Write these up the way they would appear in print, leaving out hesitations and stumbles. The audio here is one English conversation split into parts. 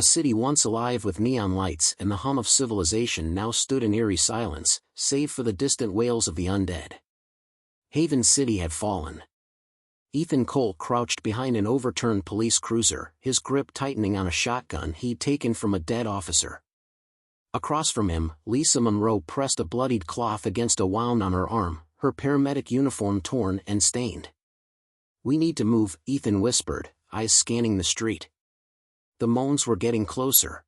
city once alive with neon lights and the hum of civilization now stood in eerie silence, save for the distant wails of the undead. Haven City had fallen. Ethan Cole crouched behind an overturned police cruiser, his grip tightening on a shotgun he'd taken from a dead officer. Across from him, Lisa Monroe pressed a bloodied cloth against a wound on her arm, her paramedic uniform torn and stained. "We need to move," Ethan whispered, eyes scanning the street. The moans were getting closer.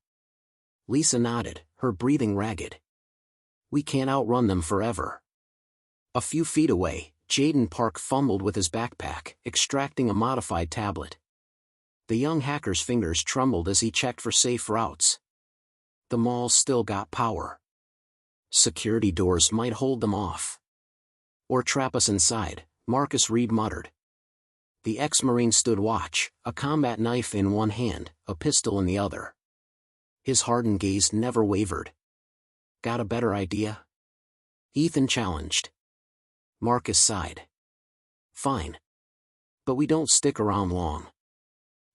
Lisa nodded, her breathing ragged. "We can't outrun them forever." A few feet away, Jaden Park fumbled with his backpack, extracting a modified tablet. The young hacker's fingers trembled as he checked for safe routes. The mall's still got power. Security doors might hold them off. Or trap us inside, Marcus Reed muttered. The ex-Marine stood watch, a combat knife in one hand, a pistol in the other. His hardened gaze never wavered. "Got a better idea?" Ethan challenged. Marcus sighed. "Fine. But we don't stick around long."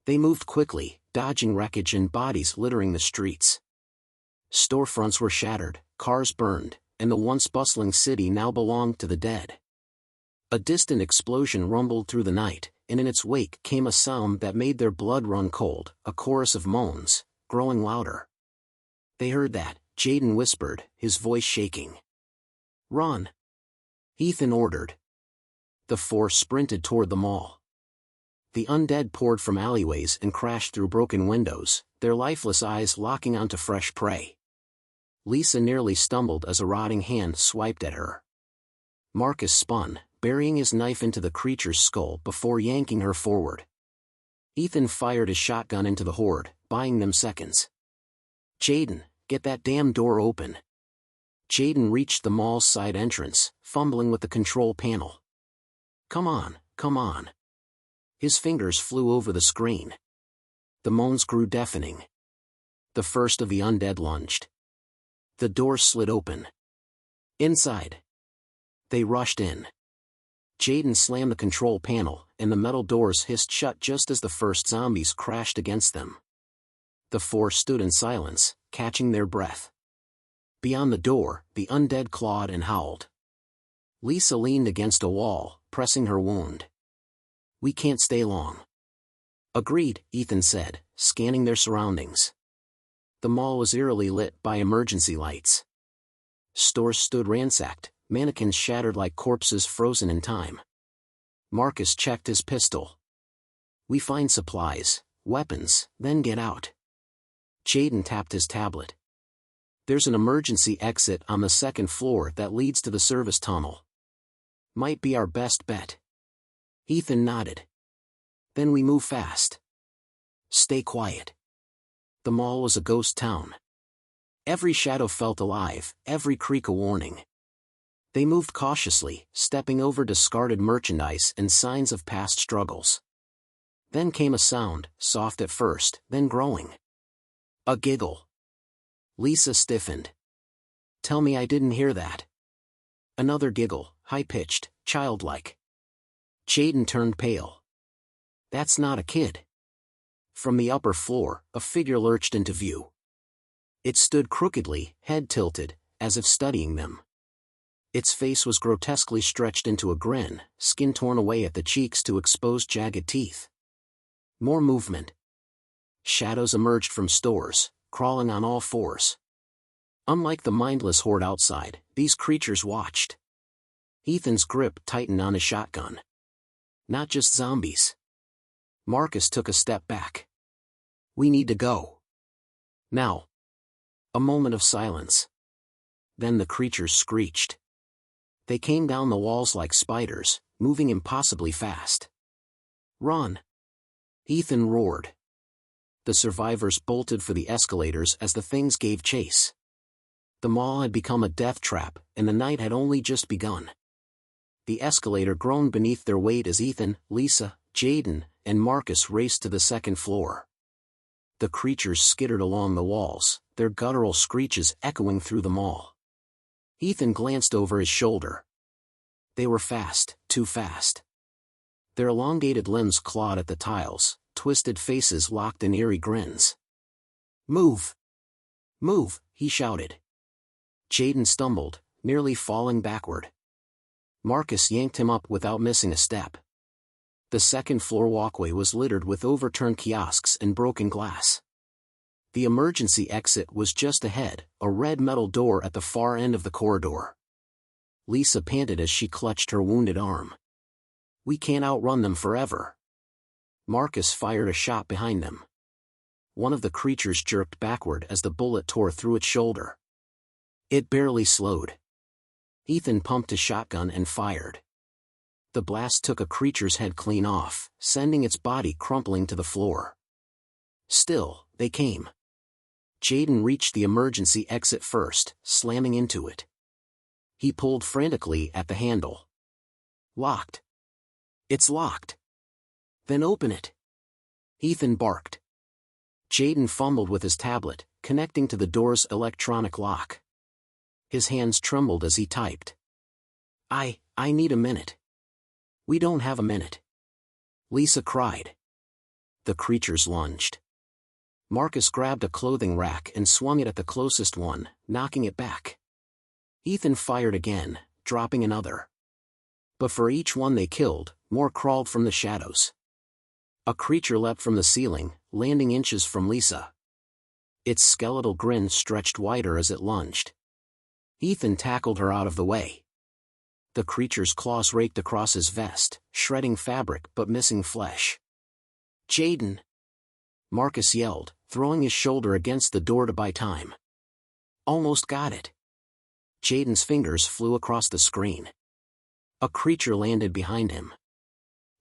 They moved quickly, dodging wreckage and bodies littering the streets. Storefronts were shattered, cars burned, and the once bustling city now belonged to the dead. A distant explosion rumbled through the night, and in its wake came a sound that made their blood run cold, a chorus of moans, growing louder. They heard that, Jaden whispered, his voice shaking. "Run!" Ethan ordered. The four sprinted toward the mall. The undead poured from alleyways and crashed through broken windows, their lifeless eyes locking onto fresh prey. Lisa nearly stumbled as a rotting hand swiped at her. Marcus spun, burying his knife into the creature's skull before yanking her forward. Ethan fired his shotgun into the horde, buying them seconds. "Jaden, get that damn door open." Jaden reached the mall's side entrance, fumbling with the control panel. Come on, come on." His fingers flew over the screen. The moans grew deafening. The first of the undead lunged. The door slid open. Inside. They rushed in. Jaden slammed the control panel, and the metal doors hissed shut just as the first zombies crashed against them. The four stood in silence, catching their breath. Beyond the door, the undead clawed and howled. Lisa leaned against a wall, pressing her wound. "We can't stay long." "Agreed," Ethan said, scanning their surroundings. The mall was eerily lit by emergency lights. Stores stood ransacked, mannequins shattered like corpses frozen in time. Marcus checked his pistol. "We find supplies, weapons, then get out." Jaden tapped his tablet. "There's an emergency exit on the second floor that leads to the service tunnel. Might be our best bet." Ethan nodded. "Then we move fast. Stay quiet." The mall was a ghost town. Every shadow felt alive, every creak a warning. They moved cautiously, stepping over discarded merchandise and signs of past struggles. Then came a sound, soft at first, then growing. A giggle. Lisa stiffened. "Tell me I didn't hear that." Another giggle, high-pitched, childlike. Jaden turned pale. "That's not a kid." From the upper floor, a figure lurched into view. It stood crookedly, head tilted, as if studying them. Its face was grotesquely stretched into a grin, skin torn away at the cheeks to expose jagged teeth. More movement. Shadows emerged from stores, crawling on all fours. Unlike the mindless horde outside, these creatures watched. Ethan's grip tightened on his shotgun. Not just zombies. Marcus took a step back. "We need to go. Now." A moment of silence. Then the creatures screeched. They came down the walls like spiders, moving impossibly fast. "Run!" Ethan roared. The survivors bolted for the escalators as the things gave chase. The mall had become a death trap, and the night had only just begun. The escalator groaned beneath their weight as Ethan, Lisa, Jaden, and Marcus raced to the second floor. The creatures skittered along the walls, their guttural screeches echoing through the mall. Ethan glanced over his shoulder. They were fast, too fast. Their elongated limbs clawed at the tiles, twisted faces locked in eerie grins. Move! Move, he shouted. Jaden stumbled, nearly falling backward. Marcus yanked him up without missing a step. The second-floor walkway was littered with overturned kiosks and broken glass. The emergency exit was just ahead, a red metal door at the far end of the corridor. Lisa panted as she clutched her wounded arm. We can't outrun them forever. Marcus fired a shot behind them. One of the creatures jerked backward as the bullet tore through its shoulder. It barely slowed. Ethan pumped his shotgun and fired. The blast took a creature's head clean off, sending its body crumpling to the floor. Still, they came. Jaden reached the emergency exit first, slamming into it. He pulled frantically at the handle. Locked. It's locked. Then open it. Ethan barked. Jaden fumbled with his tablet, connecting to the door's electronic lock. His hands trembled as he typed. I need a minute. We don't have a minute. Lisa cried. The creatures lunged. Marcus grabbed a clothing rack and swung it at the closest one, knocking it back. Ethan fired again, dropping another. But for each one they killed, more crawled from the shadows. A creature leapt from the ceiling, landing inches from Lisa. Its skeletal grin stretched wider as it lunged. Ethan tackled her out of the way. The creature's claws raked across his vest, shredding fabric but missing flesh. Jaden! Marcus yelled, throwing his shoulder against the door to buy time. Almost got it. Jaden's fingers flew across the screen. A creature landed behind him.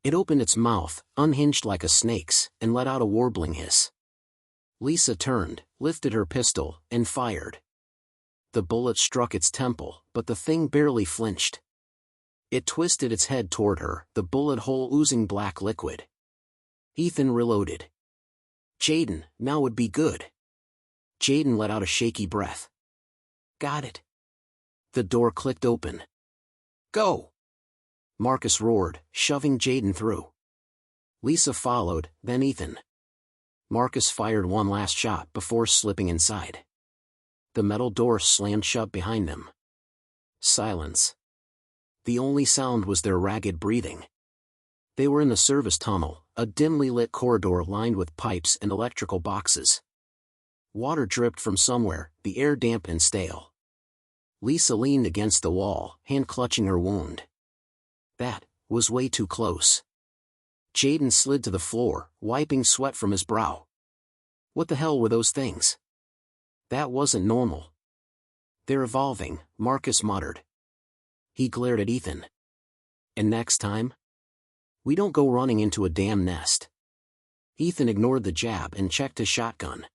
It opened its mouth, unhinged like a snake's, and let out a warbling hiss. Lisa turned, lifted her pistol, and fired. The bullet struck its temple, but the thing barely flinched. It twisted its head toward her, the bullet hole oozing black liquid. Ethan reloaded. Jaden, now would be good. Jaden let out a shaky breath. Got it. The door clicked open. Go! Marcus roared, shoving Jaden through. Lisa followed, then Ethan. Marcus fired one last shot before slipping inside. The metal door slammed shut behind them. Silence. The only sound was their ragged breathing. They were in the service tunnel, a dimly lit corridor lined with pipes and electrical boxes. Water dripped from somewhere, the air damp and stale. Lisa leaned against the wall, hand clutching her wound. That was way too close. Jaden slid to the floor, wiping sweat from his brow. What the hell were those things? That wasn't normal. They're evolving, Marcus muttered. He glared at Ethan. And next time? We don't go running into a damn nest. Ethan ignored the jab and checked his shotgun.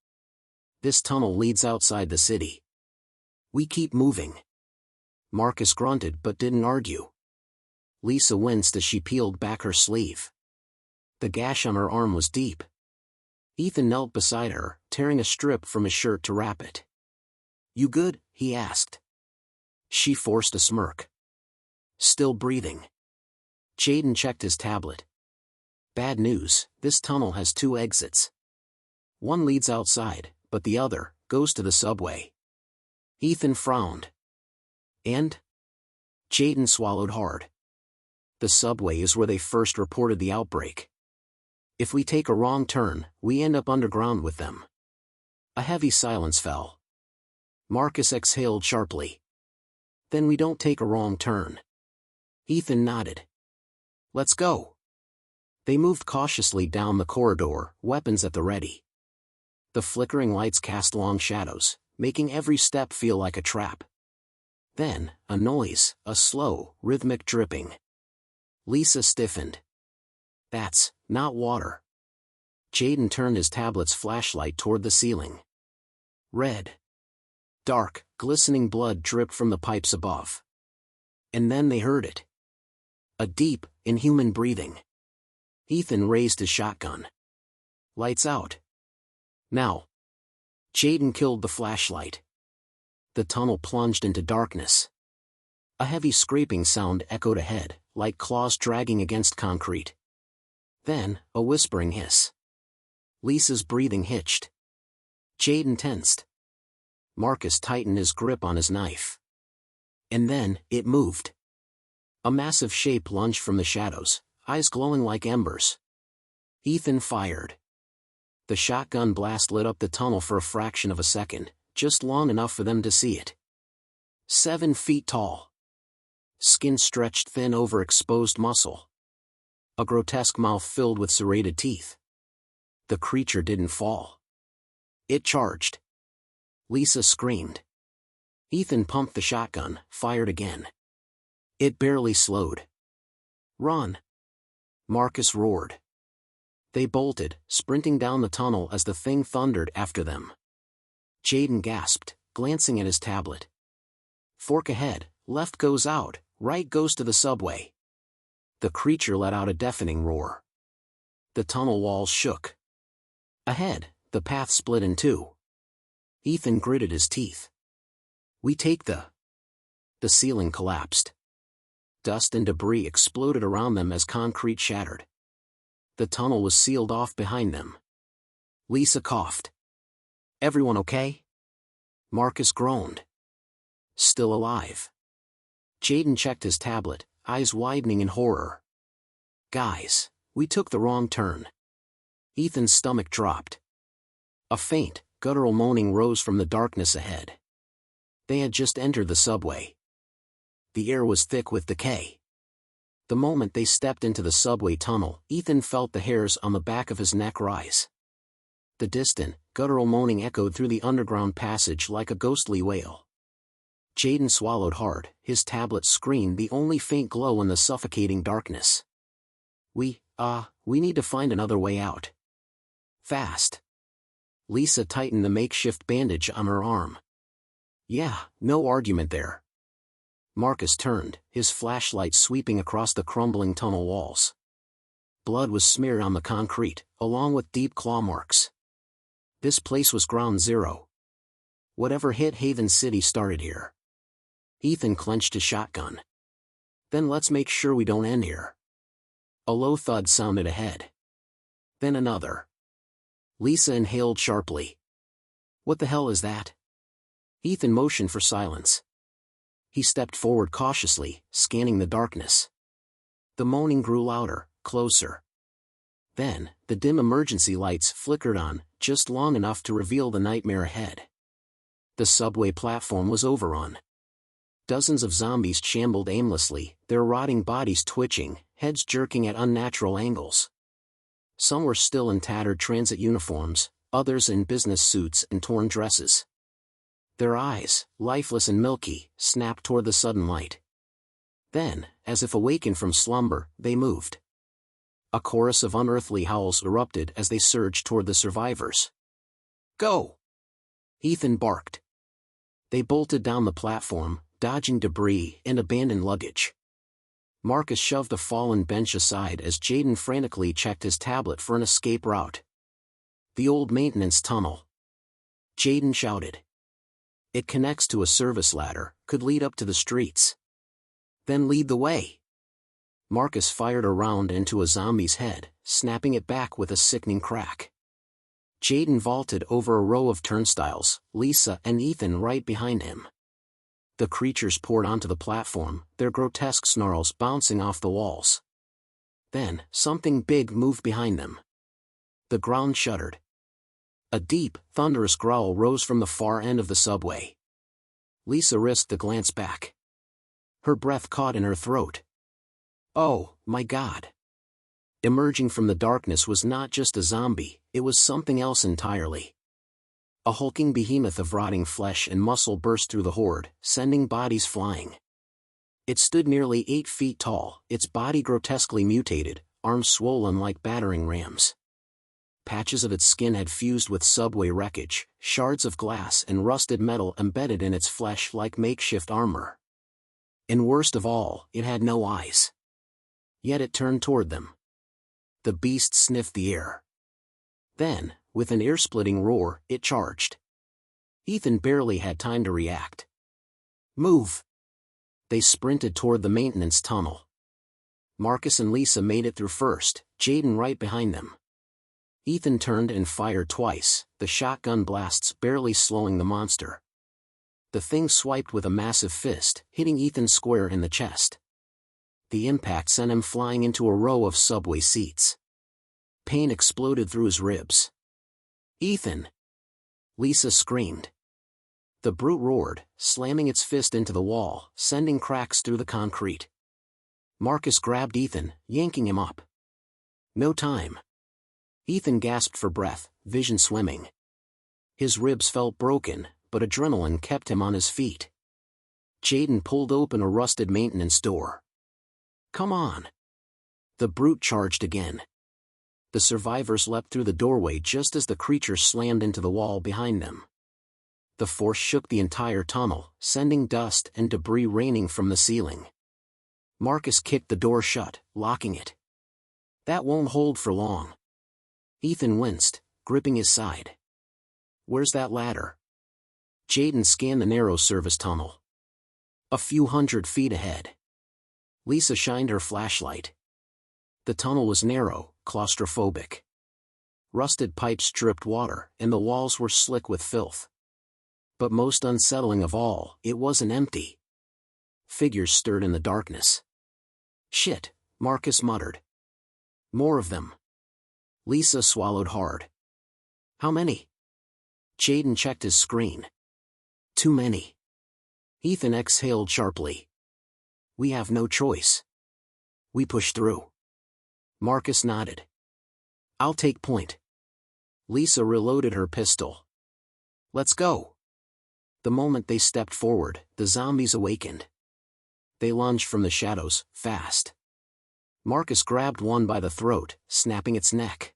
This tunnel leads outside the city. We keep moving. Marcus grunted but didn't argue. Lisa winced as she peeled back her sleeve. The gash on her arm was deep. Ethan knelt beside her, tearing a strip from his shirt to wrap it. You good? He asked. She forced a smirk. Still breathing. Jaden checked his tablet. Bad news, this tunnel has 2 exits. One leads outside, but the other goes to the subway. Ethan frowned. And? Jaden swallowed hard. The subway is where they first reported the outbreak. If we take a wrong turn, we end up underground with them. A heavy silence fell. Marcus exhaled sharply. Then we don't take a wrong turn. Ethan nodded. Let's go. They moved cautiously down the corridor, weapons at the ready. The flickering lights cast long shadows, making every step feel like a trap. Then, a noise, a slow, rhythmic dripping. Lisa stiffened. That's not water. Jaden turned his tablet's flashlight toward the ceiling. Red. Dark, glistening blood dripped from the pipes above. And then they heard it. A deep, inhuman breathing. Ethan raised his shotgun. Lights out. Now. Jaden killed the flashlight. The tunnel plunged into darkness. A heavy scraping sound echoed ahead, like claws dragging against concrete. Then, a whispering hiss. Lisa's breathing hitched. Jaden tensed. Marcus tightened his grip on his knife. And then, it moved. A massive shape lunged from the shadows, eyes glowing like embers. Ethan fired. The shotgun blast lit up the tunnel for a fraction of a second, just long enough for them to see it. 7 feet tall. Skin stretched thin over exposed muscle. A grotesque mouth filled with serrated teeth. The creature didn't fall. It charged. Lisa screamed. Ethan pumped the shotgun, fired again. It barely slowed. Run! Marcus roared. They bolted, sprinting down the tunnel as the thing thundered after them. Jaden gasped, glancing at his tablet. Fork ahead, left goes out, right goes to the subway. The creature let out a deafening roar. The tunnel walls shook. Ahead, the path split in two. Ethan gritted his teeth. We take the ceiling collapsed. Dust and debris exploded around them as concrete shattered. The tunnel was sealed off behind them. Lisa coughed. Everyone okay? Marcus groaned. Still alive. Jaden checked his tablet, eyes widening in horror. Guys, we took the wrong turn. Ethan's stomach dropped. A faint, guttural moaning rose from the darkness ahead. They had just entered the subway. The air was thick with decay. The moment they stepped into the subway tunnel, Ethan felt the hairs on the back of his neck rise. The distant, guttural moaning echoed through the underground passage like a ghostly wail. Jaden swallowed hard, his tablet screen the only faint glow in the suffocating darkness. We need to find another way out. Fast. Lisa tightened the makeshift bandage on her arm. Yeah, no argument there. Marcus turned, his flashlight sweeping across the crumbling tunnel walls. Blood was smeared on the concrete, along with deep claw marks. This place was ground zero. Whatever hit Haven City started here. Ethan clenched his shotgun. Then let's make sure we don't end here. A low thud sounded ahead. Then another. Lisa inhaled sharply. What the hell is that? Ethan motioned for silence. He stepped forward cautiously, scanning the darkness. The moaning grew louder, closer. Then, the dim emergency lights flickered on, just long enough to reveal the nightmare ahead. The subway platform was overrun. Dozens of zombies shambled aimlessly, their rotting bodies twitching, heads jerking at unnatural angles. Some were still in tattered transit uniforms, others in business suits and torn dresses. Their eyes, lifeless and milky, snapped toward the sudden light. Then, as if awakened from slumber, they moved. A chorus of unearthly howls erupted as they surged toward the survivors. Go! Ethan barked. They bolted down the platform, dodging debris and abandoned luggage. Marcus shoved a fallen bench aside as Jaden frantically checked his tablet for an escape route. The old maintenance tunnel. Jaden shouted. It connects to a service ladder, could lead up to the streets. Then lead the way. Marcus fired a round into a zombie's head, snapping it back with a sickening crack. Jaden vaulted over a row of turnstiles, Lisa and Ethan right behind him. The creatures poured onto the platform, their grotesque snarls bouncing off the walls. Then, something big moved behind them. The ground shuddered. A deep, thunderous growl rose from the far end of the subway. Lisa risked a glance back. Her breath caught in her throat. Oh, my God! Emerging from the darkness was not just a zombie, it was something else entirely. A hulking behemoth of rotting flesh and muscle burst through the horde, sending bodies flying. It stood nearly 8 feet tall, its body grotesquely mutated, arms swollen like battering rams. Patches of its skin had fused with subway wreckage, shards of glass and rusted metal embedded in its flesh like makeshift armor. And worst of all, it had no eyes. Yet it turned toward them. The beast sniffed the air. Then, with an ear-splitting roar, it charged. Ethan barely had time to react. Move! They sprinted toward the maintenance tunnel. Marcus and Lisa made it through first, Jaden right behind them. Ethan turned and fired twice, the shotgun blasts barely slowing the monster. The thing swiped with a massive fist, hitting Ethan square in the chest. The impact sent him flying into a row of subway seats. Pain exploded through his ribs. "Ethan!" Lisa screamed. The brute roared, slamming its fist into the wall, sending cracks through the concrete. Marcus grabbed Ethan, yanking him up. "No time." Ethan gasped for breath, vision swimming. His ribs felt broken, but adrenaline kept him on his feet. Jaden pulled open a rusted maintenance door. "Come on!" The brute charged again. The survivors leapt through the doorway just as the creature slammed into the wall behind them. The force shook the entire tunnel, sending dust and debris raining from the ceiling. Marcus kicked the door shut, locking it. "That won't hold for long." Ethan winced, gripping his side. "Where's that ladder?" Jaden scanned the narrow service tunnel. "A few 100 feet ahead." Lisa shined her flashlight. The tunnel was narrow, claustrophobic. Rusted pipes dripped water, and the walls were slick with filth. But most unsettling of all, it wasn't empty. Figures stirred in the darkness. "Shit," Marcus muttered. "More of them." Lisa swallowed hard. "How many?" Jaden checked his screen. "Too many." Ethan exhaled sharply. "We have no choice." "We push through." Marcus nodded. "I'll take point." Lisa reloaded her pistol. "Let's go." The moment they stepped forward, the zombies awakened. They lunged from the shadows, fast. Marcus grabbed one by the throat, snapping its neck.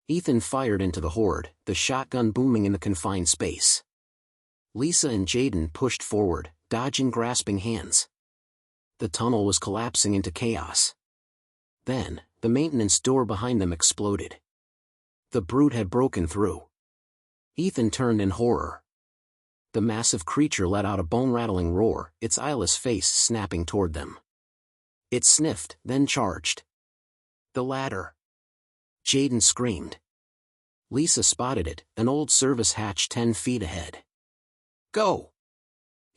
Ethan fired into the horde, the shotgun booming in the confined space. Lisa and Jaden pushed forward, dodging grasping hands. The tunnel was collapsing into chaos. Then, the maintenance door behind them exploded. The brute had broken through. Ethan turned in horror. The massive creature let out a bone-rattling roar, its eyeless face snapping toward them. It sniffed, then charged. "The ladder!" Jaden screamed. Lisa spotted it, an old service hatch 10 feet ahead. "Go!"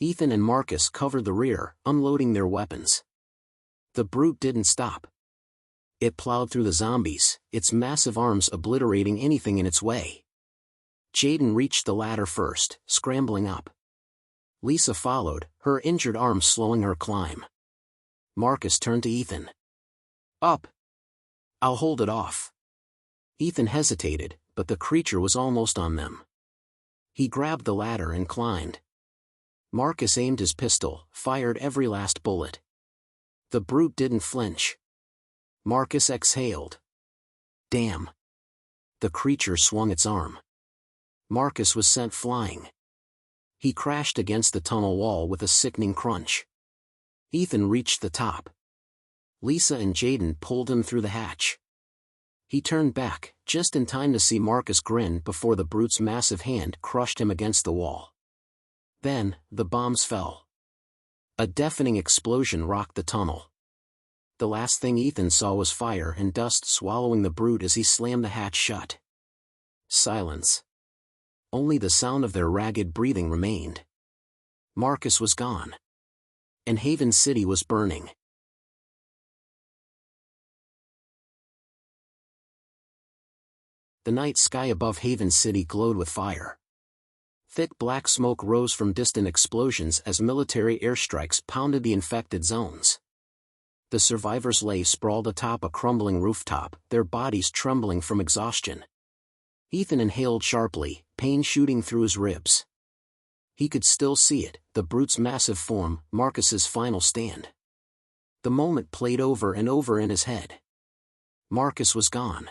Ethan and Marcus covered the rear, unloading their weapons. The brute didn't stop. It plowed through the zombies, its massive arms obliterating anything in its way. Jaden reached the ladder first, scrambling up. Lisa followed, her injured arm slowing her climb. Marcus turned to Ethan. "Up! I'll hold it off." Ethan hesitated, but the creature was almost on them. He grabbed the ladder and climbed. Marcus aimed his pistol, fired every last bullet. The brute didn't flinch. Marcus exhaled. "Damn." The creature swung its arm. Marcus was sent flying. He crashed against the tunnel wall with a sickening crunch. Ethan reached the top. Lisa and Jaden pulled him through the hatch. He turned back, just in time to see Marcus grin before the brute's massive hand crushed him against the wall. Then, the bombs fell. A deafening explosion rocked the tunnel. The last thing Ethan saw was fire and dust swallowing the brute as he slammed the hatch shut. Silence. Only the sound of their ragged breathing remained. Marcus was gone. And Haven City was burning. The night sky above Haven City glowed with fire. Thick black smoke rose from distant explosions as military airstrikes pounded the infected zones. The survivors lay sprawled atop a crumbling rooftop, their bodies trembling from exhaustion. Ethan inhaled sharply, pain shooting through his ribs. He could still see it, the brute's massive form, Marcus's final stand. The moment played over and over in his head. Marcus was gone.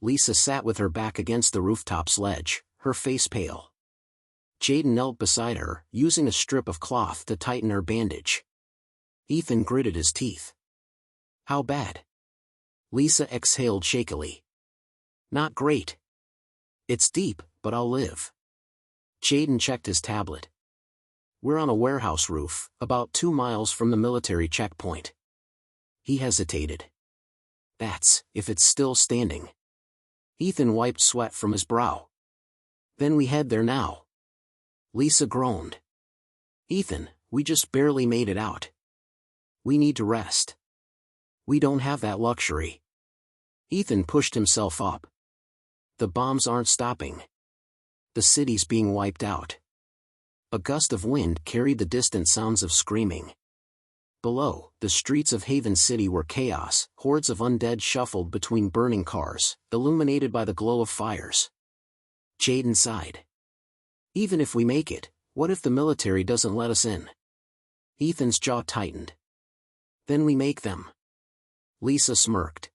Lisa sat with her back against the rooftop's ledge, her face pale. Jaden knelt beside her, using a strip of cloth to tighten her bandage. Ethan gritted his teeth. "How bad?" Lisa exhaled shakily. "Not great. It's deep, but I'll live." Jaden checked his tablet. "We're on a warehouse roof, about 2 miles from the military checkpoint." He hesitated. "That's, if it's still standing." Ethan wiped sweat from his brow. Then we head there now. Lisa groaned. Ethan, we just barely made it out. We need to rest. We don't have that luxury. Ethan pushed himself up. The bombs aren't stopping. The city's being wiped out. A gust of wind carried the distant sounds of screaming. Below, the streets of Haven City were chaos. Hordes of undead shuffled between burning cars, illuminated by the glow of fires. Jaden sighed. Even if we make it, what if the military doesn't let us in? Ethan's jaw tightened. Then we make them. Lisa smirked.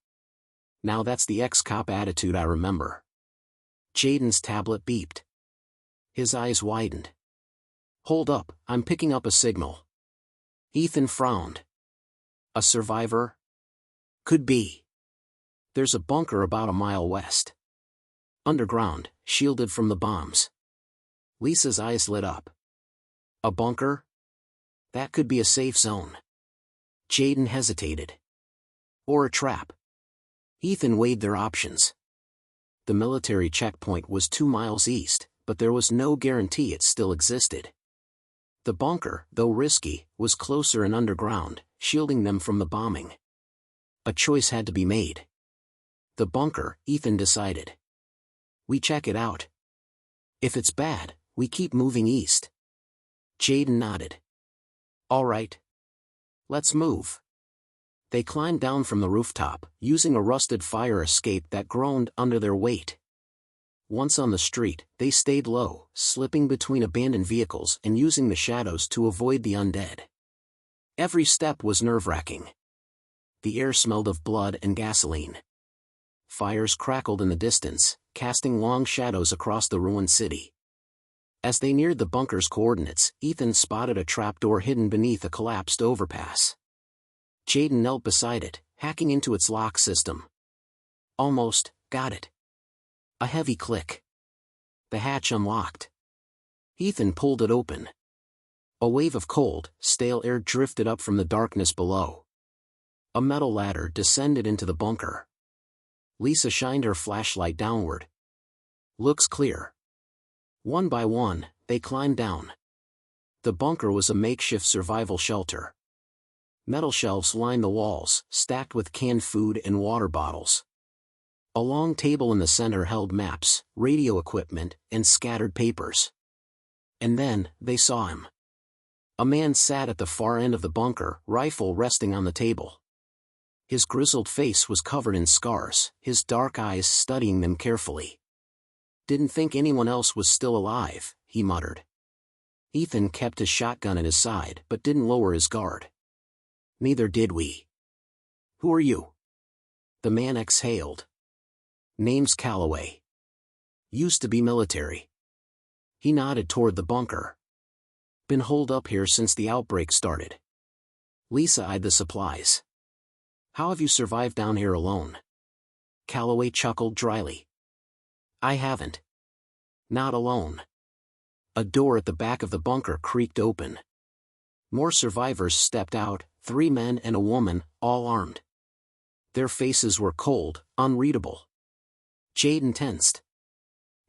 Now that's the ex-cop attitude I remember. Jaden's tablet beeped. His eyes widened. Hold up, I'm picking up a signal. Ethan frowned. A survivor? Could be. There's a bunker about a mile west. Underground, shielded from the bombs. Lisa's eyes lit up. A bunker? That could be a safe zone. Jaden hesitated. Or a trap. Ethan weighed their options. The military checkpoint was 2 miles east, but there was no guarantee it still existed. The bunker, though risky, was closer and underground, shielding them from the bombing. A choice had to be made. The bunker, Ethan decided. We check it out. If it's bad, we keep moving east. Jaden nodded. All right. Let's move. They climbed down from the rooftop, using a rusted fire escape that groaned under their weight. Once on the street, they stayed low, slipping between abandoned vehicles and using the shadows to avoid the undead. Every step was nerve-wracking. The air smelled of blood and gasoline. Fires crackled in the distance, casting long shadows across the ruined city. As they neared the bunker's coordinates, Ethan spotted a trapdoor hidden beneath a collapsed overpass. Jaden knelt beside it, hacking into its lock system. Almost, got it. A heavy click. The hatch unlocked. Ethan pulled it open. A wave of cold, stale air drifted up from the darkness below. A metal ladder descended into the bunker. Lisa shined her flashlight downward. Looks clear. One by one, they climbed down. The bunker was a makeshift survival shelter. Metal shelves lined the walls, stacked with canned food and water bottles. A long table in the center held maps, radio equipment, and scattered papers. And then, they saw him. A man sat at the far end of the bunker, rifle resting on the table. His grizzled face was covered in scars, his dark eyes studying them carefully. Didn't think anyone else was still alive, he muttered. Ethan kept his shotgun at his side but didn't lower his guard. Neither did we. Who are you? The man exhaled. Name's Calloway. Used to be military. He nodded toward the bunker. Been holed up here since the outbreak started. Lisa eyed the supplies. How have you survived down here alone? Calloway chuckled dryly. I haven't. Not alone. A door at the back of the bunker creaked open. More survivors stepped out, 3 men and a woman, all armed. Their faces were cold, unreadable. Jaden tensed.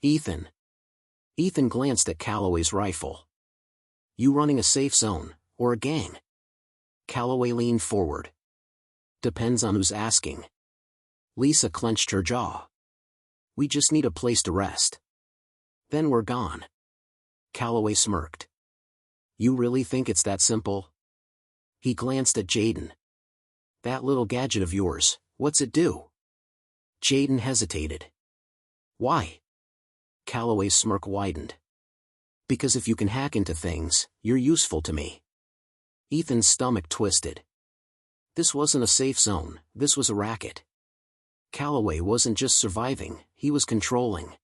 Ethan. Ethan glanced at Calloway's rifle. You running a safe zone, or a gang? Calloway leaned forward. Depends on who's asking. Lisa clenched her jaw. We just need a place to rest. Then we're gone. Calloway smirked. You really think it's that simple? He glanced at Jaden. That little gadget of yours, what's it do? Jaden hesitated. Why? Calloway's smirk widened. Because if you can hack into things, you're useful to me. Ethan's stomach twisted. This wasn't a safe zone, this was a racket. Calloway wasn't just surviving, he was controlling.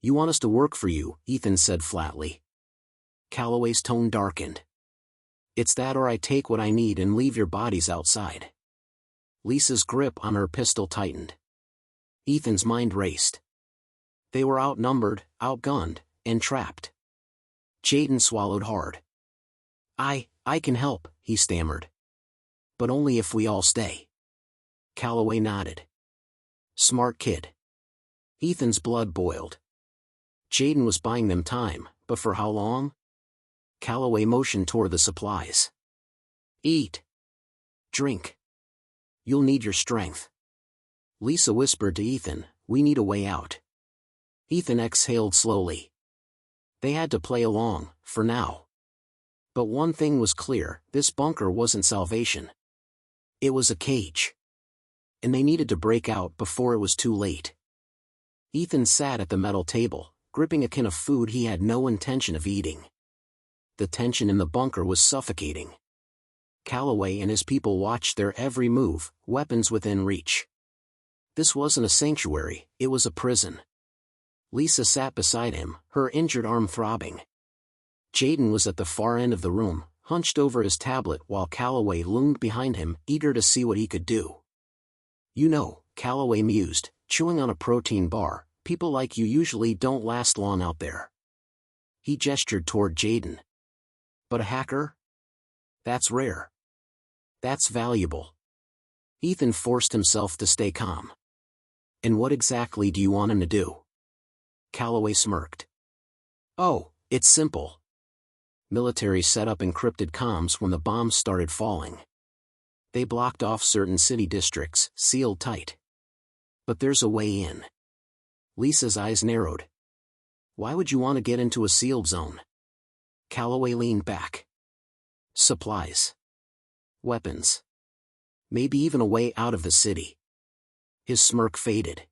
You want us to work for you, Ethan said flatly. Calloway's tone darkened. It's that or I take what I need and leave your bodies outside. Lisa's grip on her pistol tightened. Ethan's mind raced. They were outnumbered, outgunned, and trapped. Jaden swallowed hard. I can help, he stammered. But only if we all stay. Calloway nodded. Smart kid. Ethan's blood boiled. Jaden was buying them time, but for how long? Calloway motioned toward the supplies. Eat. Drink. You'll need your strength. Lisa whispered to Ethan, we need a way out. Ethan exhaled slowly. They had to play along, for now. But one thing was clear, this bunker wasn't salvation. It was a cage. And they needed to break out before it was too late. Ethan sat at the metal table, gripping a can of food he had no intention of eating. The tension in the bunker was suffocating. Calloway and his people watched their every move, weapons within reach. This wasn't a sanctuary, it was a prison. Lisa sat beside him, her injured arm throbbing. Jaden was at the far end of the room, hunched over his tablet while Calloway loomed behind him, eager to see what he could do. You know, Calloway mused, chewing on a protein bar, people like you usually don't last long out there. He gestured toward Jaden. But a hacker? That's rare. That's valuable. Ethan forced himself to stay calm. And what exactly do you want him to do? Calloway smirked. Oh, it's simple. Military set up encrypted comms when the bombs started falling. They blocked off certain city districts, sealed tight. But there's a way in. Lisa's eyes narrowed. Why would you want to get into a sealed zone? Calloway leaned back. Supplies. Weapons. Maybe even a way out of the city. His smirk faded.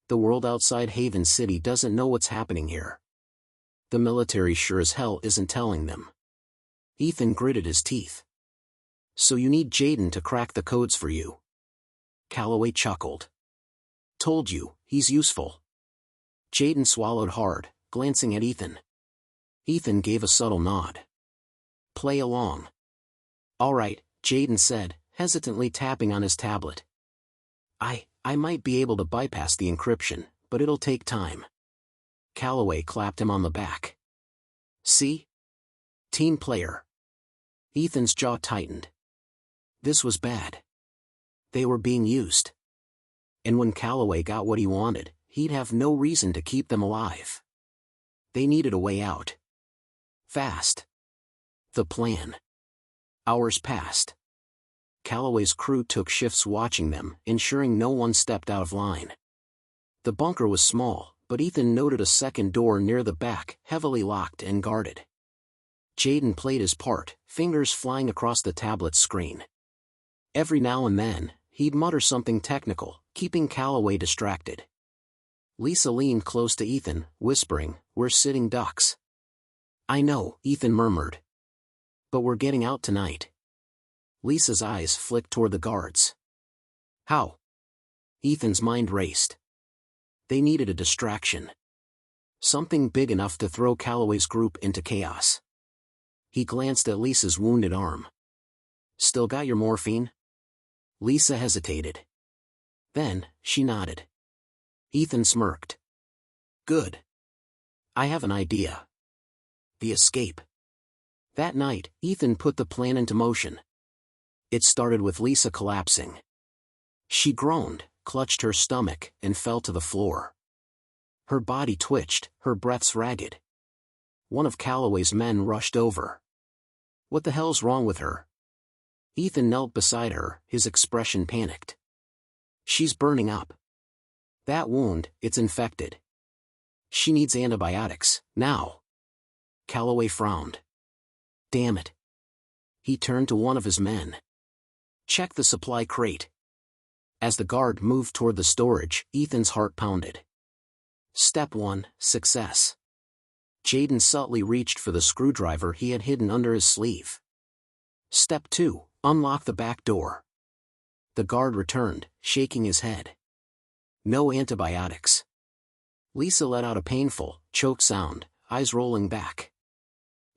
The world outside Haven City doesn't know what's happening here. The military sure as hell isn't telling them. Ethan gritted his teeth. So you need Jaden to crack the codes for you. Calloway chuckled. Told you, he's useful. Jaden swallowed hard, glancing at Ethan. Ethan gave a subtle nod. Play along. All right, Jaden said, hesitantly tapping on his tablet. I might be able to bypass the encryption, but it'll take time. Calloway clapped him on the back. See? Team player. Ethan's jaw tightened. This was bad. They were being used. And when Calloway got what he wanted, he'd have no reason to keep them alive. They needed a way out. Fast. The plan. Hours passed. Calloway's crew took shifts watching them, ensuring no one stepped out of line. The bunker was small, but Ethan noted a second door near the back, heavily locked and guarded. Jaden played his part, fingers flying across the tablet's screen. Every now and then, he'd mutter something technical, keeping Calloway distracted. Lisa leaned close to Ethan, whispering, "We're sitting ducks." "I know," Ethan murmured. "But we're getting out tonight." Lisa's eyes flicked toward the guards. How? Ethan's mind raced. They needed a distraction. Something big enough to throw Calloway's group into chaos. He glanced at Lisa's wounded arm. Still got your morphine? Lisa hesitated. Then, she nodded. Ethan smirked. Good. I have an idea. The escape. That night, Ethan put the plan into motion. It started with Lisa collapsing. She groaned, clutched her stomach, and fell to the floor. Her body twitched, her breaths ragged. One of Calloway's men rushed over. What the hell's wrong with her? Ethan knelt beside her, his expression panicked. She's burning up. That wound, it's infected. She needs antibiotics, now. Calloway frowned. Damn it. He turned to one of his men. Check the supply crate. As the guard moved toward the storage, Ethan's heart pounded. Step 1, success. Jaden subtly reached for the screwdriver he had hidden under his sleeve. Step 2, unlock the back door. The guard returned, shaking his head. No antibiotics. Lisa let out a painful, choked sound, eyes rolling back.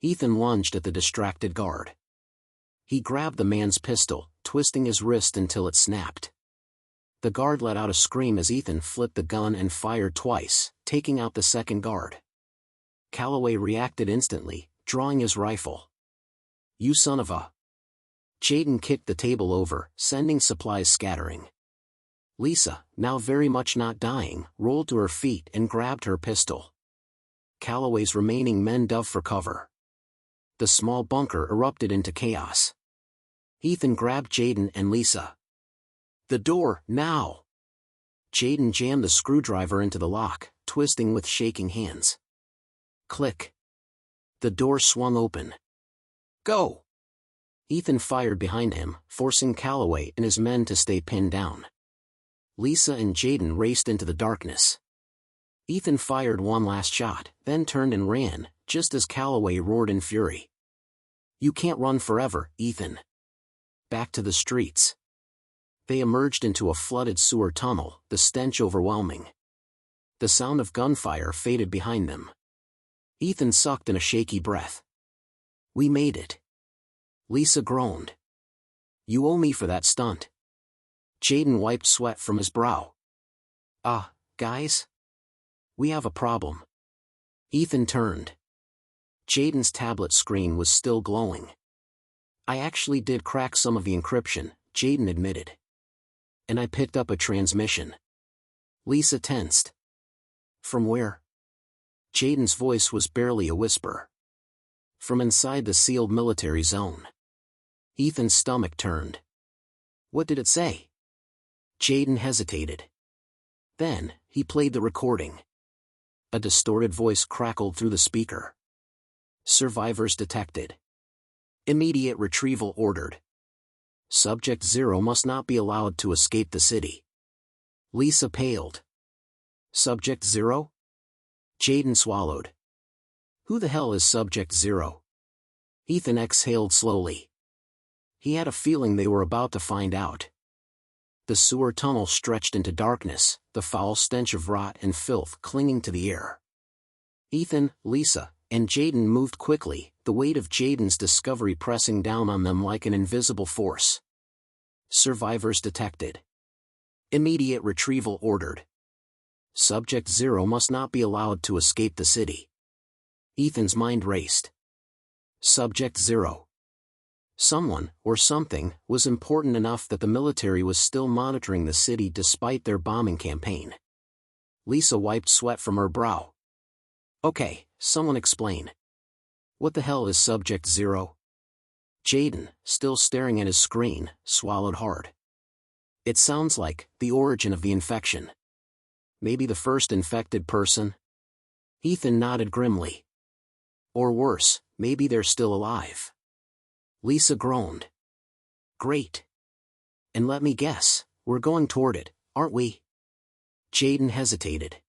Ethan lunged at the distracted guard. He grabbed the man's pistol, twisting his wrist until it snapped. The guard let out a scream as Ethan flipped the gun and fired twice, taking out the second guard. Calloway reacted instantly, drawing his rifle. You son of a... Jaden kicked the table over, sending supplies scattering. Lisa, now very much not dying, rolled to her feet and grabbed her pistol. Calloway's remaining men dove for cover. The small bunker erupted into chaos. Ethan grabbed Jaden and Lisa. "The door, now!" Jaden jammed the screwdriver into the lock, twisting with shaking hands. Click. The door swung open. "Go!" Ethan fired behind him, forcing Calloway and his men to stay pinned down. Lisa and Jaden raced into the darkness. Ethan fired one last shot, then turned and ran, just as Calloway roared in fury. "You can't run forever, Ethan. Back to the streets." They emerged into a flooded sewer tunnel, the stench overwhelming. The sound of gunfire faded behind them. Ethan sucked in a shaky breath. "We made it." Lisa groaned. "You owe me for that stunt." Jaden wiped sweat from his brow. Guys? We have a problem." Ethan turned. Jaden's tablet screen was still glowing. "I actually did crack some of the encryption," Jaden admitted. "And I picked up a transmission." Lisa tensed. "From where?" Jaden's voice was barely a whisper. "From inside the sealed military zone." Ethan's stomach turned. "What did it say?" Jaden hesitated. Then, he played the recording. A distorted voice crackled through the speaker. "Survivors detected. Immediate retrieval ordered. Subject 0 must not be allowed to escape the city." Lisa paled. "Subject 0? Jaden swallowed. "Who the hell is Subject 0? Ethan exhaled slowly. He had a feeling they were about to find out. The sewer tunnel stretched into darkness, the foul stench of rot and filth clinging to the air. Ethan, Lisa, and Jaden moved quickly, the weight of Jaden's discovery pressing down on them like an invisible force. "Survivors detected. Immediate retrieval ordered. Subject 0 must not be allowed to escape the city." Ethan's mind raced. Subject 0. Someone, or something, was important enough that the military was still monitoring the city despite their bombing campaign. Lisa wiped sweat from her brow. "Okay, someone explain. What the hell is Subject 0? Jaden, still staring at his screen, swallowed hard. "It sounds like the origin of the infection. Maybe the first infected person?" Ethan nodded grimly. "Or worse, maybe they're still alive." Lisa groaned. "Great. And let me guess, we're going toward it, aren't we?" Jaden hesitated.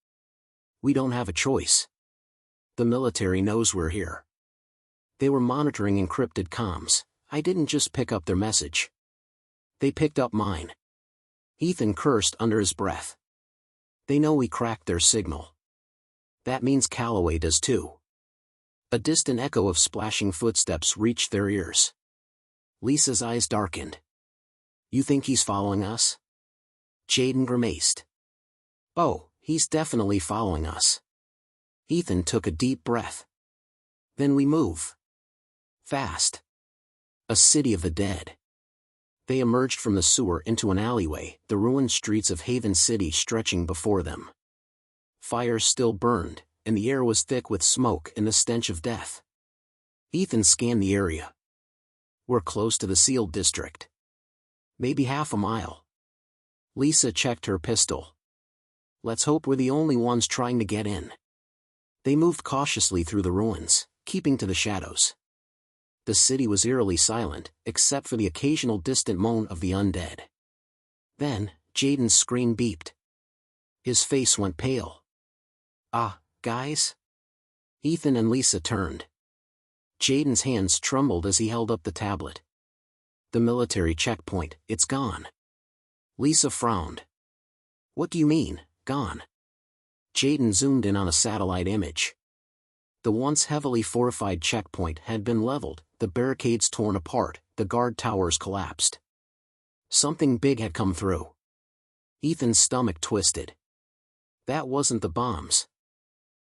"We don't have a choice. The military knows we're here. They were monitoring encrypted comms. I didn't just pick up their message. They picked up mine." Ethan cursed under his breath. "They know we cracked their signal. That means Calloway does too." A distant echo of splashing footsteps reached their ears. Lisa's eyes darkened. "You think he's following us?" Jaden grimaced. "Oh, he's definitely following us." Ethan took a deep breath. "Then we move. Fast." A city of the dead. They emerged from the sewer into an alleyway, the ruined streets of Haven City stretching before them. Fires still burned, and the air was thick with smoke and the stench of death. Ethan scanned the area. "We're close to the sealed district. Maybe half a mile." Lisa checked her pistol. "Let's hope we're the only ones trying to get in." They moved cautiously through the ruins, keeping to the shadows. The city was eerily silent, except for the occasional distant moan of the undead. Then, Jaden's screen beeped. His face went pale. Guys?" Ethan and Lisa turned. Jaden's hands trembled as he held up the tablet. "The military checkpoint, it's gone." Lisa frowned. "What do you mean, gone?" Jaden zoomed in on a satellite image. The once heavily fortified checkpoint had been leveled, the barricades torn apart, the guard towers collapsed. Something big had come through. Ethan's stomach twisted. That wasn't the bombs.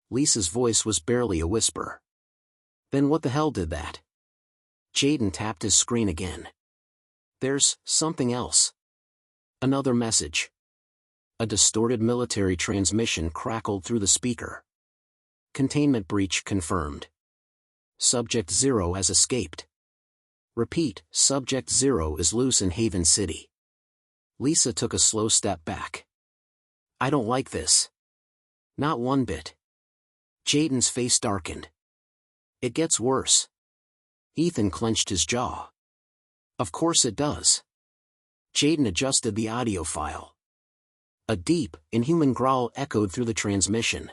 Lisa's voice was barely a whisper. "Then what the hell did that?" Jaden tapped his screen again. "There's something else. Another message." A distorted military transmission crackled through the speaker. Containment breach confirmed. Subject 0 has escaped. Repeat, Subject 0 is loose in Haven City. Lisa took a slow step back. I don't like this. Not one bit. Jaden's face darkened. It gets worse. Ethan clenched his jaw. Of course it does. Jaden adjusted the audio file. A deep, inhuman growl echoed through the transmission.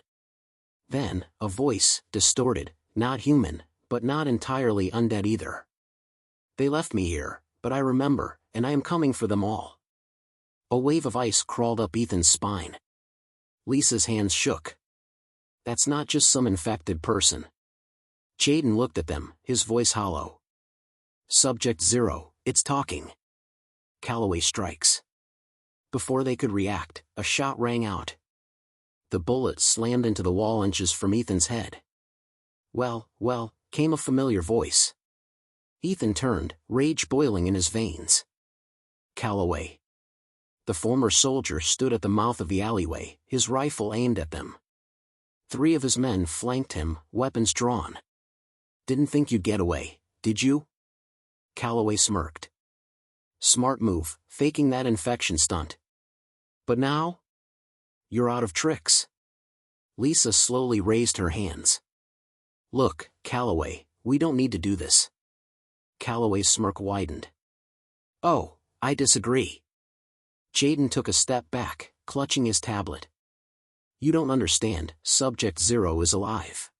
Then, a voice, distorted, not human, but not entirely undead either. They left me here, but I remember, and I am coming for them all. A wave of ice crawled up Ethan's spine. Lisa's hands shook. That's not just some infected person. Jaden looked at them, his voice hollow. Subject 0, it's talking. Calloway strikes. Before they could react, a shot rang out. The bullet slammed into the wall inches from Ethan's head. Well, came a familiar voice. Ethan turned, rage boiling in his veins. Calloway. The former soldier stood at the mouth of the alleyway, his rifle aimed at them. 3 of his men flanked him, weapons drawn. Didn't think you'd get away, did you? Calloway smirked. Smart move, faking that infection stunt. But now? You're out of tricks. Lisa slowly raised her hands. Look, Calloway, we don't need to do this. Calloway's smirk widened. Oh, I disagree. Jaden took a step back, clutching his tablet. You don't understand, Subject 0 is alive.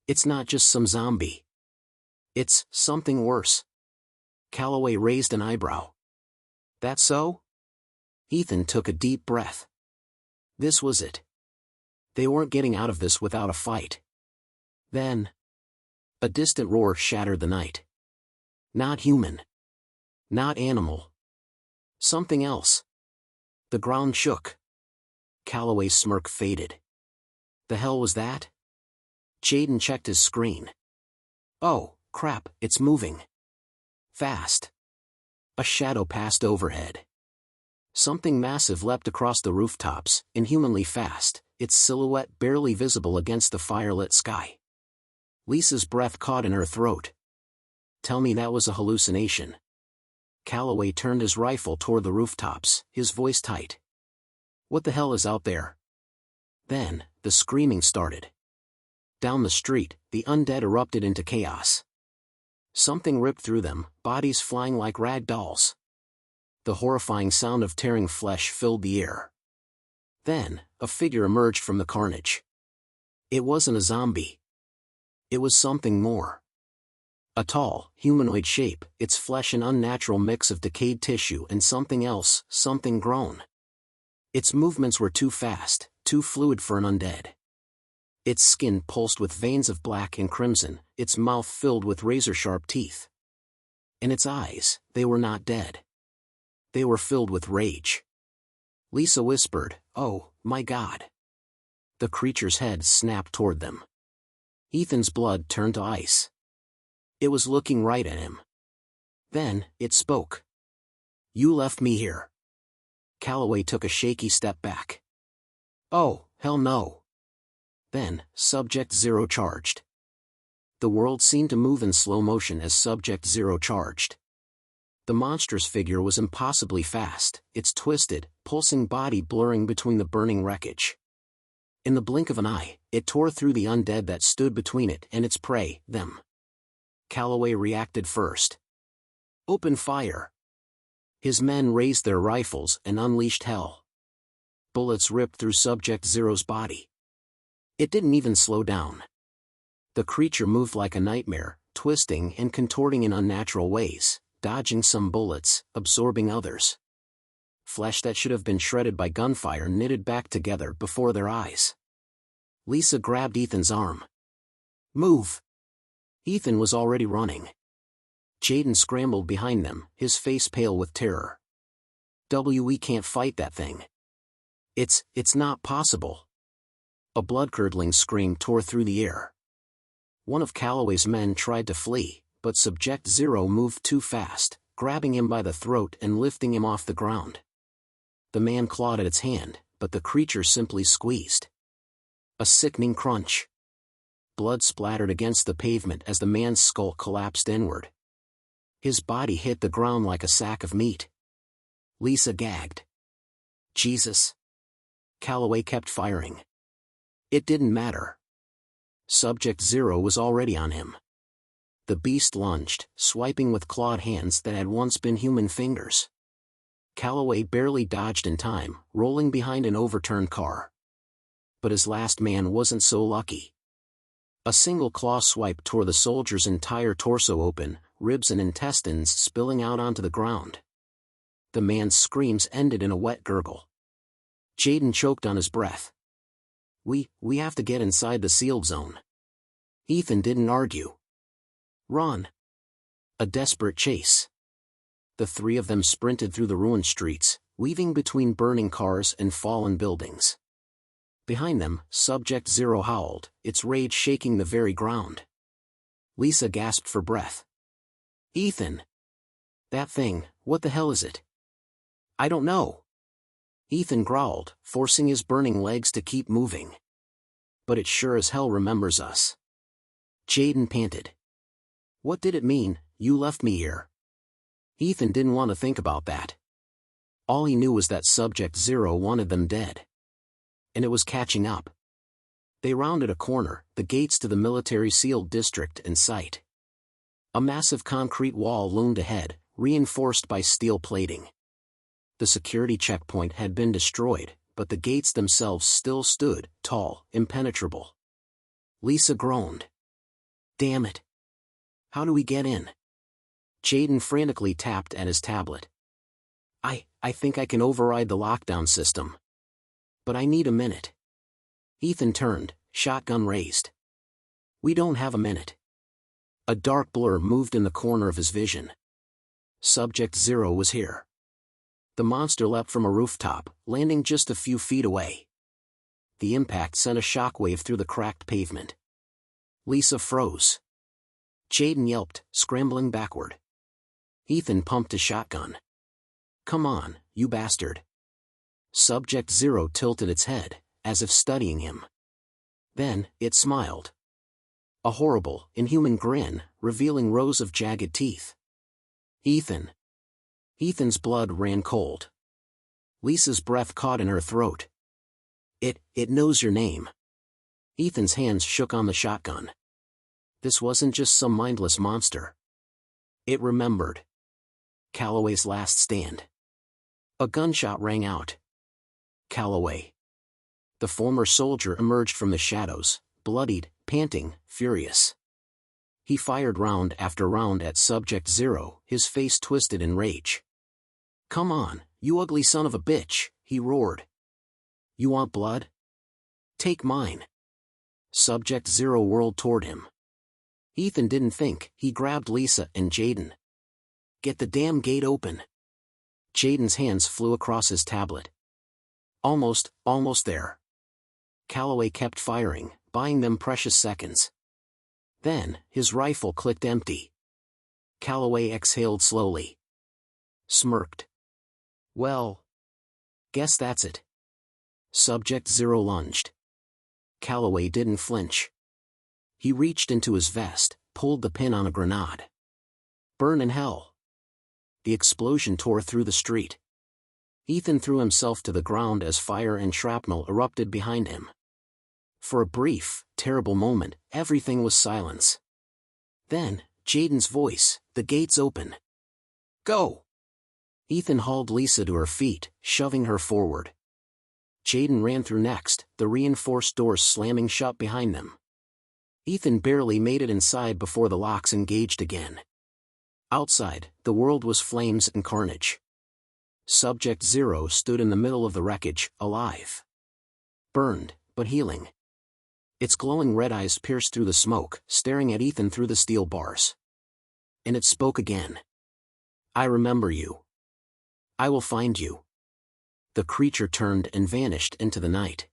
It's not just some zombie. It's something worse. Calloway raised an eyebrow. That so? Ethan took a deep breath. This was it. They weren't getting out of this without a fight. Then, a distant roar shattered the night. Not human. Not animal. Something else. The ground shook. Calloway's smirk faded. The hell was that? Jaden checked his screen. Oh, crap, it's moving. Fast. A shadow passed overhead. Something massive leapt across the rooftops, inhumanly fast, its silhouette barely visible against the firelit sky. Lisa's breath caught in her throat. Tell me that was a hallucination. Calloway turned his rifle toward the rooftops, his voice tight. What the hell is out there? Then, the screaming started. Down the street, the undead erupted into chaos. Something ripped through them, bodies flying like rag dolls. The horrifying sound of tearing flesh filled the air. Then, a figure emerged from the carnage. It wasn't a zombie. It was something more. A tall, humanoid shape, its flesh an unnatural mix of decayed tissue and something else, something grown. Its movements were too fast, too fluid for an undead. Its skin pulsed with veins of black and crimson, its mouth filled with razor-sharp teeth. And its eyes, they were not dead. They were filled with rage. Lisa whispered, "Oh, my God." The creature's head snapped toward them. Ethan's blood turned to ice. It was looking right at him. Then, it spoke. You left me here. Calloway took a shaky step back. Oh, hell no. Then, Subject 0 charged. The world seemed to move in slow motion as Subject 0 charged. The monstrous figure was impossibly fast, its twisted, pulsing body blurring between the burning wreckage. In the blink of an eye, it tore through the undead that stood between it and its prey, them. Calloway reacted first. Open fire. His men raised their rifles and unleashed hell. Bullets ripped through Subject 0's body. It didn't even slow down. The creature moved like a nightmare, twisting and contorting in unnatural ways, dodging some bullets, absorbing others. Flesh that should have been shredded by gunfire knitted back together before their eyes. Lisa grabbed Ethan's arm. Move! Ethan was already running. Jaden scrambled behind them, his face pale with terror. We can't fight that thing. It's not possible. A blood-curdling scream tore through the air. One of Calloway's men tried to flee, but Subject 0 moved too fast, grabbing him by the throat and lifting him off the ground. The man clawed at its hand, but the creature simply squeezed. A sickening crunch. Blood splattered against the pavement as the man's skull collapsed inward. His body hit the ground like a sack of meat. Lisa gagged. Jesus. Calloway kept firing. It didn't matter. Subject Zero was already on him. The beast lunged, swiping with clawed hands that had once been human fingers. Calloway barely dodged in time, rolling behind an overturned car. But his last man wasn't so lucky. A single claw swipe tore the soldier's entire torso open, ribs and intestines spilling out onto the ground. The man's screams ended in a wet gurgle. Jaden choked on his breath. We have to get inside the sealed zone. Ethan didn't argue. Run. A desperate chase. The three of them sprinted through the ruined streets, weaving between burning cars and fallen buildings. Behind them, Subject Zero howled, its rage shaking the very ground. Lisa gasped for breath. Ethan! That thing, what the hell is it? I don't know. Ethan growled, forcing his burning legs to keep moving. But it sure as hell remembers us. Jaden panted. What did it mean, you left me here? Ethan didn't want to think about that. All he knew was that Subject Zero wanted them dead. And it was catching up. They rounded a corner, the gates to the military-sealed district in sight. A massive concrete wall loomed ahead, reinforced by steel plating. The security checkpoint had been destroyed, but the gates themselves still stood, tall, impenetrable. Lisa groaned. Damn it. How do we get in? Jaden frantically tapped at his tablet. I think I can override the lockdown system. But I need a minute. Ethan turned, shotgun raised. We don't have a minute. A dark blur moved in the corner of his vision. Subject Zero was here. The monster leapt from a rooftop, landing just a few feet away. The impact sent a shockwave through the cracked pavement. Lisa froze. Jaden yelped, scrambling backward. Ethan pumped his shotgun. Come on, you bastard. Subject Zero tilted its head, as if studying him. Then, it smiled. A horrible, inhuman grin, revealing rows of jagged teeth. Ethan. Ethan's blood ran cold. Lisa's breath caught in her throat. It knows your name. Ethan's hands shook on the shotgun. This wasn't just some mindless monster. It remembered. Calloway's last stand. A gunshot rang out. Calloway. The former soldier emerged from the shadows, bloodied, panting, furious. He fired round after round at Subject Zero, his face twisted in rage. Come on, you ugly son of a bitch, he roared. You want blood? Take mine. Subject Zero whirled toward him. Ethan didn't think, he grabbed Lisa and Jaden. Get the damn gate open. Jaden's hands flew across his tablet. Almost there. Calloway kept firing, buying them precious seconds. Then, his rifle clicked empty. Calloway exhaled slowly. Smirked. Well. Guess that's it. Subject Zero lunged. Calloway didn't flinch. He reached into his vest, pulled the pin on a grenade. Burn in hell. The explosion tore through the street. Ethan threw himself to the ground as fire and shrapnel erupted behind him. For a brief, terrible moment, everything was silence. Then, Jaden's voice, the gates open. Go! Ethan hauled Lisa to her feet, shoving her forward. Jaden ran through next, the reinforced doors slamming shut behind them. Ethan barely made it inside before the locks engaged again. Outside, the world was flames and carnage. Subject Zero stood in the middle of the wreckage, alive. Burned, but healing. Its glowing red eyes pierced through the smoke, staring at Ethan through the steel bars. And it spoke again. I remember you. I will find you. The creature turned and vanished into the night.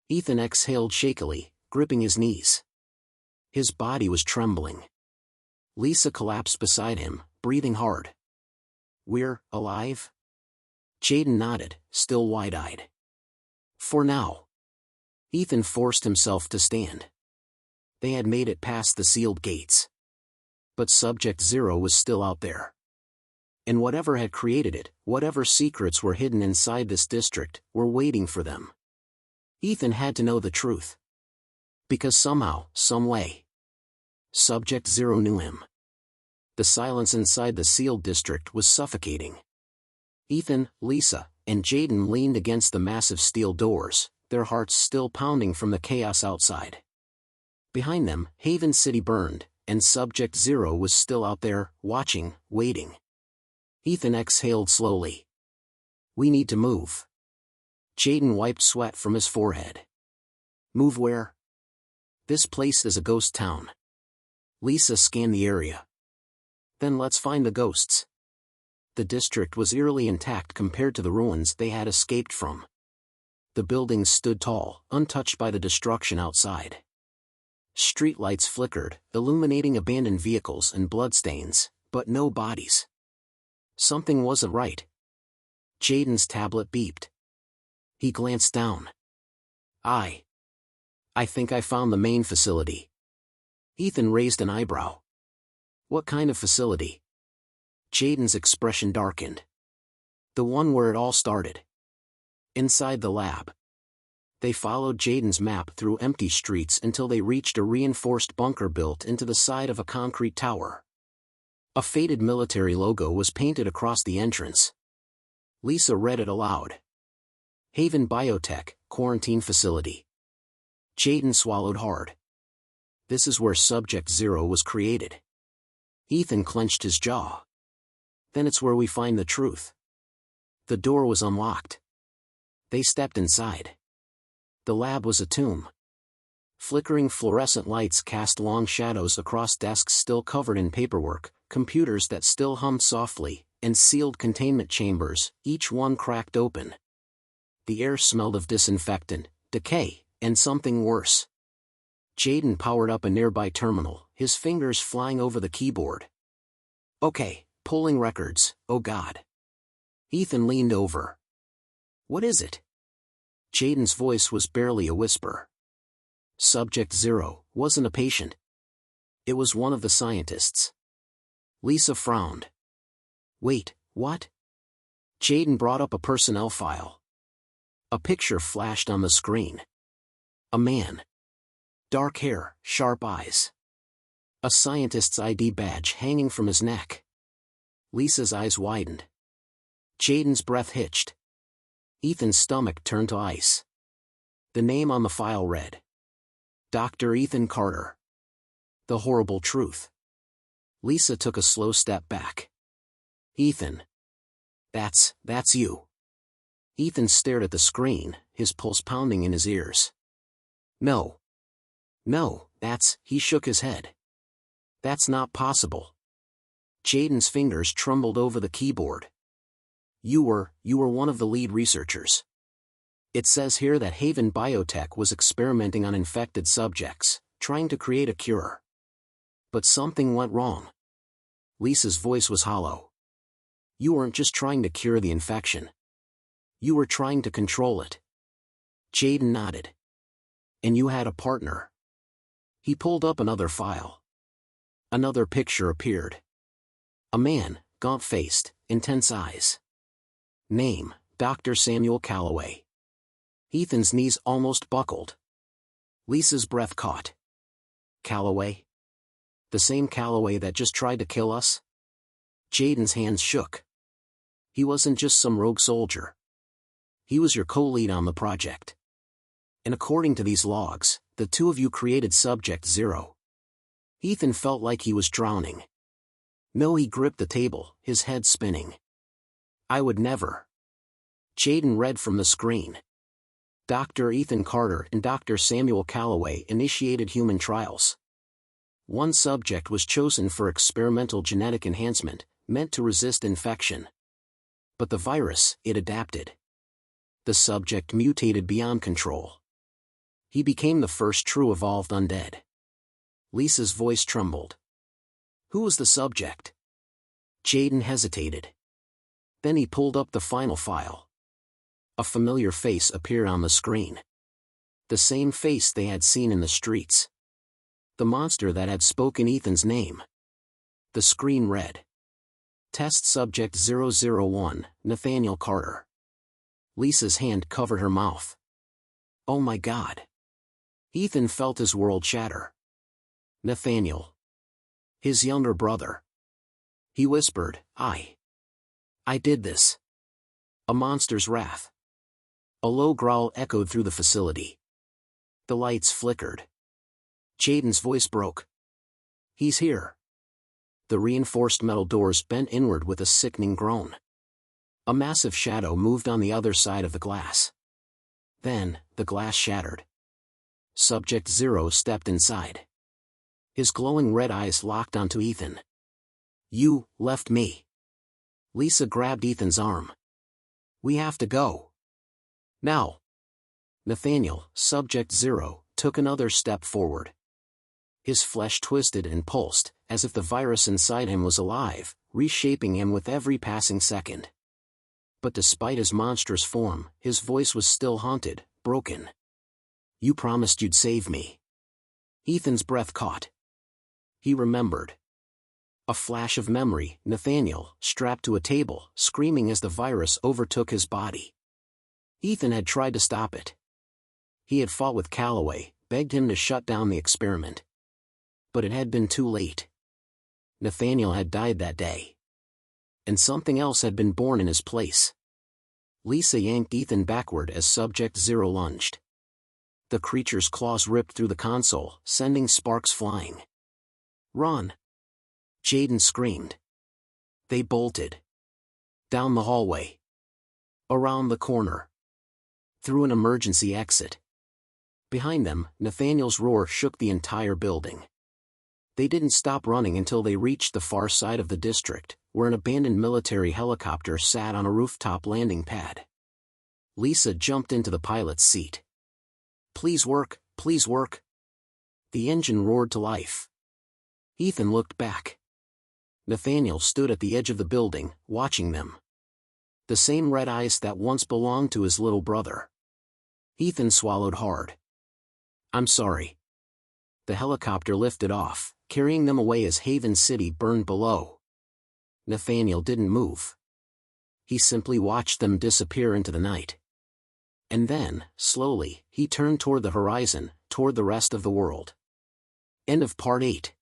Ethan exhaled shakily, gripping his knees. His body was trembling. Lisa collapsed beside him, breathing hard. We're alive? Jaden nodded, still wide-eyed. For now. Ethan forced himself to stand. They had made it past the sealed gates. But Subject Zero was still out there. And whatever had created it, whatever secrets were hidden inside this district, were waiting for them. Ethan had to know the truth. Because somehow, some way, Subject Zero knew him. The silence inside the sealed district was suffocating. Ethan, Lisa, and Jaden leaned against the massive steel doors, their hearts still pounding from the chaos outside. Behind them, Haven City burned, and Subject Zero was still out there, watching, waiting. Ethan exhaled slowly. We need to move. Jaden wiped sweat from his forehead. Move where? This place is a ghost town. Lisa scanned the area. Then let's find the ghosts. The district was eerily intact compared to the ruins they had escaped from. The buildings stood tall, untouched by the destruction outside. Streetlights flickered, illuminating abandoned vehicles and bloodstains, but no bodies. Something wasn't right. Jaden's tablet beeped. He glanced down. I think I found the main facility. Ethan raised an eyebrow. What kind of facility? Jaden's expression darkened. The one where it all started. Inside the lab. They followed Jaden's map through empty streets until they reached a reinforced bunker built into the side of a concrete tower. A faded military logo was painted across the entrance. Lisa read it aloud. Haven Biotech, Quarantine Facility. Jaden swallowed hard. This is where Subject Zero was created. Ethan clenched his jaw. Then it's where we find the truth. The door was unlocked. They stepped inside. The lab was a tomb. Flickering fluorescent lights cast long shadows across desks still covered in paperwork, computers that still hummed softly, and sealed containment chambers, each one cracked open. The air smelled of disinfectant, decay, and something worse. Jaden powered up a nearby terminal, his fingers flying over the keyboard. Okay, pulling records, oh God. Ethan leaned over. What is it? Jaden's voice was barely a whisper. Subject Zero wasn't a patient. It was one of the scientists. Lisa frowned. Wait, what? Jaden brought up a personnel file. A picture flashed on the screen. A man. Dark hair, sharp eyes. A scientist's ID badge hanging from his neck. Lisa's eyes widened. Jaden's breath hitched. Ethan's stomach turned to ice. The name on the file read. Dr. Ethan Carter. The horrible truth. Lisa took a slow step back. Ethan. That's you. Ethan stared at the screen, his pulse pounding in his ears. No, he shook his head. That's not possible. Jaden's fingers trembled over the keyboard. You were one of the lead researchers. It says here that Haven Biotech was experimenting on infected subjects, trying to create a cure. But something went wrong. Lisa's voice was hollow. You weren't just trying to cure the infection. You were trying to control it. Jaden nodded. And you had a partner. He pulled up another file. Another picture appeared. A man, gaunt-faced, intense eyes. Name, Dr. Samuel Calloway. Ethan's knees almost buckled. Lisa's breath caught. Calloway? The same Calloway that just tried to kill us? Jaden's hands shook. He wasn't just some rogue soldier. He was your co-lead on the project. And according to these logs, the two of you created Subject Zero. Ethan felt like he was drowning. No, he gripped the table, his head spinning. I would never. Jaden read from the screen. Dr. Ethan Carter and Dr. Samuel Calloway initiated human trials. One subject was chosen for experimental genetic enhancement, meant to resist infection. But the virus, it adapted. The subject mutated beyond control. He became the first true evolved undead. Lisa's voice trembled. Who was the subject? Jaden hesitated. Then he pulled up the final file. A familiar face appeared on the screen. The same face they had seen in the streets. The monster that had spoken Ethan's name. The screen read. Test Subject 001, Nathaniel Carter. Lisa's hand covered her mouth. Oh my God. Ethan felt his world shatter. Nathaniel. His younger brother. He whispered, I did this. A monster's wrath. A low growl echoed through the facility. The lights flickered. Jaden's voice broke. He's here. The reinforced metal doors bent inward with a sickening groan. A massive shadow moved on the other side of the glass. Then, the glass shattered. Subject 0 stepped inside. His glowing red eyes locked onto Ethan. You left me. Lisa grabbed Ethan's arm. We have to go. Now. Nathaniel, Subject 0, took another step forward. His flesh twisted and pulsed, as if the virus inside him was alive, reshaping him with every passing second. But despite his monstrous form, his voice was still haunted, broken. You promised you'd save me. Ethan's breath caught. He remembered. A flash of memory, Nathaniel, strapped to a table, screaming as the virus overtook his body. Ethan had tried to stop it. He had fought with Calloway, begged him to shut down the experiment. But it had been too late. Nathaniel had died that day. And something else had been born in his place. Lisa yanked Ethan backward as Subject 0 lunged. The creature's claws ripped through the console, sending sparks flying. Run! Jaden screamed. They bolted. Down the hallway. Around the corner. Through an emergency exit. Behind them, Nathaniel's roar shook the entire building. They didn't stop running until they reached the far side of the district, where an abandoned military helicopter sat on a rooftop landing pad. Lisa jumped into the pilot's seat. Please work, please work. The engine roared to life. Ethan looked back. Nathaniel stood at the edge of the building, watching them. The same red eyes that once belonged to his little brother. Ethan swallowed hard. I'm sorry. The helicopter lifted off, carrying them away as Haven City burned below. Nathaniel didn't move. He simply watched them disappear into the night. And then, slowly, he turned toward the horizon, toward the rest of the world. End of Part 8.